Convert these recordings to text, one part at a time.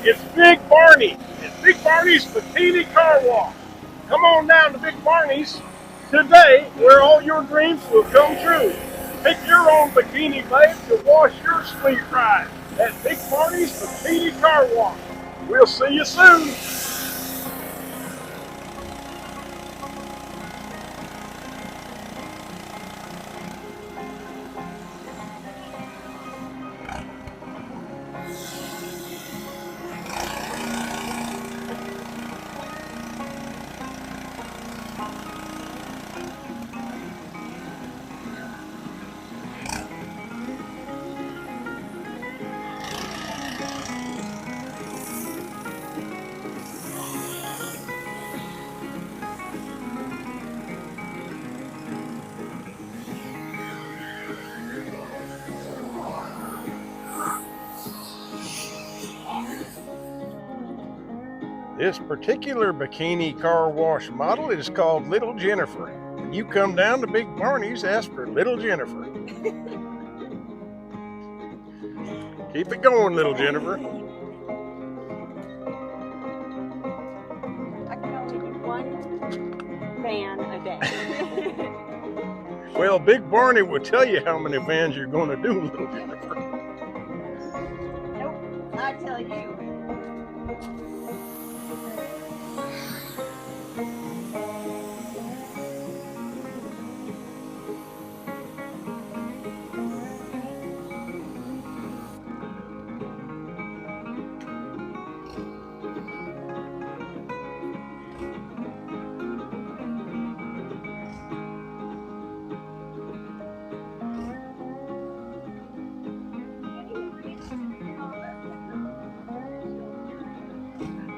It's Big Barney. It's Big Barney's Bikini Car Wash. Come on down to Big Barney's today where all your dreams will come true. Pick your own bikini, babe, to wash your sweet ride at Big Barney's Bikini Car Wash. We'll see you soon. This particular bikini car wash model is called Little Jennifer. When you come down to Big Barney's, ask for Little Jennifer. Keep it going, Little Jennifer. I can only do one van a day. Well, Big Barney will tell you how many vans you're going to do, Little Jennifer. Nope, I tell you.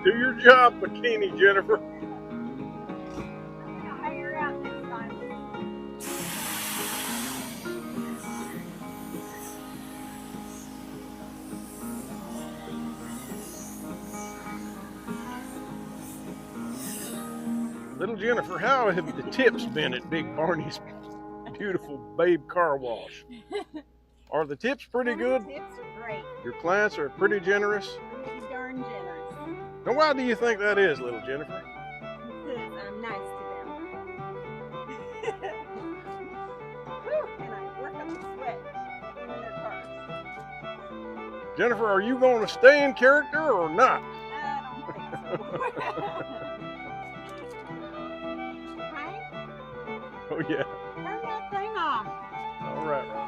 Do your job, Bikini Jennifer. Hire out next time. Little Jennifer, how have the tips been at Big Barney's beautiful babe car wash? Are the tips pretty good? Tips are great. Your clients are pretty generous? Pretty darn generous. Now, why do you think that is, Little Jennifer? Because I'm nice to them. Whew, and I work up a sweat in their cars. Jennifer, are you going to stay in character or not? I don't think so. Oh, yeah. Turn that thing off. All right.